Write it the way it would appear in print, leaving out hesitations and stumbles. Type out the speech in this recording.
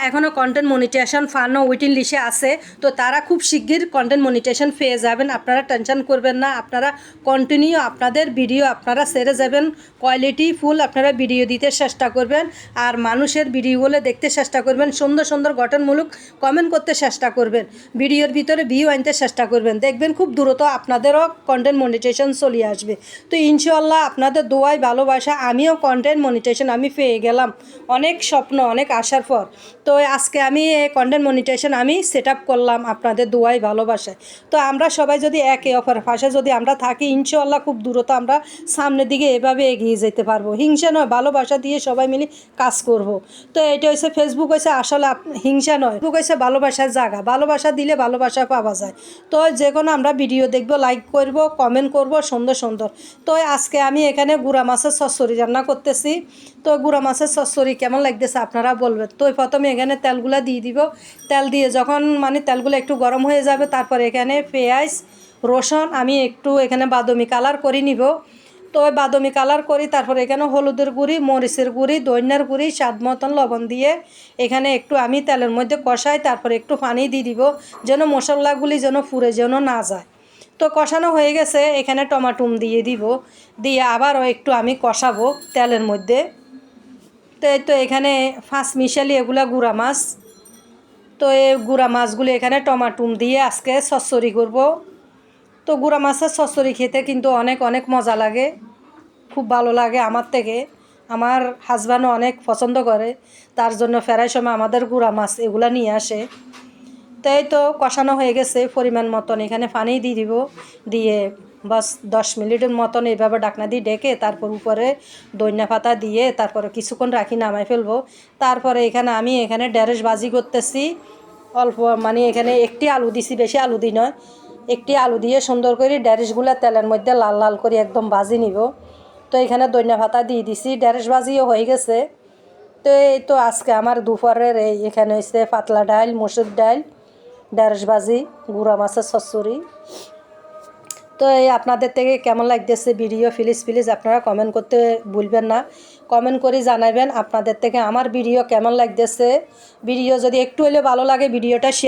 এখনও content monetization fund waiting লিস্টে আছে, তো তারা খুব শিগগির কন্টেন্ট মনিটাইজেশন পেয়ে যাবেন। আপনারা টেনশন করবেন না, আপনারা কন্টিনিউ আপনাদের ভিডিও আপনারা ছেড়ে যাবেন, কোয়ালিটি ফুল আপনারা ভিডিও দিতে চেষ্টা করবেন, আর মানুষের ভিডিওগুলো দেখতে চেষ্টা করবেন, সুন্দর সুন্দর গঠনমূলক কমেন্ট করতে চেষ্টা করবেন, ভিডিওর ভিতরে ভিউ আনতে চেষ্টা করবেন। দেখবেন খুব দ্রুত আপনাদেরও কন্টেন্ট মনিটাইজেশন চলে আসবে। তো ইনশাআল্লাহ আপনাদের দোয়ায় ভালোবাসা আমিও কন্টেন্ট মনিটাইজেশন আমি পেয়ে গেলাম, অনেক স্বপ্ন অনেক আসার পর। তো আজকে আমি এই কন্টেন্ট মনিটাইজেশন আমি সেট আপ করলাম আপনাদের দোয়ায় ভালোবাসায়। তো আমরা সবাই যদি একে অপরের পাশে যদি আমরা থাকি, ইনশাআল্লাহ খুব দ্রুত আমরা সামনের দিকে এভাবে এগিয়ে যেতে পারবো। হিংসা নয়, ভালোবাসা দিয়ে সবাই মিলে কাজ করব। তো এটা হচ্ছে ফেসবুক হচ্ছে আসলে হিংসা নয়, ফেসবুক হচ্ছে ভালোবাসার জায়গা, ভালোবাসা দিলে ভালোবাসা পাওয়া যায়। তো যে কোনো আমরা ভিডিও দেখব, লাইক করব, কমেন্ট করব সুন্দর সুন্দর। তো আজকে আমি এখানে গুঁড়া মাছের চচ্চড়ি রান্না করতেছি। তো গুঁড়া মাছের চচ্চড়ি কেমন লাগতেছে আপনারা বলবেন। তো প্রথমে এখানে তেলগুলো দিয়ে দিব, তেল দিয়ে যখন মানে তেলগুলো একটু গরম হয়ে যাবে, তারপর এখানে পেঁয়াজ রসুন আমি একটু এখানে বাদামি কালার করে নিব। তো ওই বাদামি কালার করি, তারপর এখানে হলুদের গুঁড়ি, মরিচের গুঁড়ি, ধনিয়ার গুঁড়ি, স্বাদ মতন লবণ দিয়ে এখানে একটু আমি তেলের মধ্যে কষাই, তারপর একটু পানি দিয়ে দিব যেন মশলাগুলি যেন পুড়ে যেন না যায়। তো কষানো হয়ে গেছে, এখানে টমাটো দিয়ে দিব, দিয়ে আবারও একটু আমি কষাবো তেলের মধ্যে। তো এই তো এখানে ফাঁস মিশালি এগুলা গুঁড়া মাছ। তো এই গুঁড়া মাছগুলো এখানে টমাটো দিয়ে আজকে চচ্চড়ি করব। তো গুঁড়া মাছের চচ্চড়ি খেতে কিন্তু অনেক অনেক মজা লাগে, খুব ভালো লাগে আমার থেকে। আমার হাজব্যান্ডও অনেক পছন্দ করে, তার জন্য ফেরার সময় আমাদের গুঁড়া মাছ এগুলা নিয়ে আসে। তো এই তো কষানো হয়ে গেছে, পরিমাণ মতন এখানে পানি দিয়ে দিব, দিয়ে বাস 10 মিনিটের মতন এইভাবে ঢাকনা দিয়ে ডেকে তারপর উপরে ধনিয়া পাতা দিয়ে তারপরে কিছুক্ষণ রাখি নামাই ফেলবো। তারপরে এখানে আমি এখানে ঢেঁড়স ভাজি করতেছি অল্প, মানে এখানে একটি আলু দিছি, বেশি আলু দিই নয়, একটি আলু দিয়ে সুন্দর করে ঢেঁড়সগুলো তেলের মধ্যে লাল লাল করে একদম ভাজি নিব। তো এখানে ধনিয়া পাতা দিয়ে দিছি, ঢেঁড়স ভাজিও হয়ে গেছে। তো এই তো আজকে আমার দুপুরের এই এখানে হচ্ছে পাতলা ডাল, মসুর ডাল, ঢেঁড়স ভাজি, গুঁড়া মাছের চচ্চড়ি। তো এই আপনাদের থেকে কেমন লাগতেছে ভিডিও, প্লিজ প্লিজ আপনারা কমেন্ট করতে ভুলবেন না, কমেন্ট করে জানাবেন আপনাদের থেকে আমার ভিডিও কেমন লাগতেছে। ভিডিও যদি একটু হলেও ভালো লাগে ভিডিওটা শেয়ার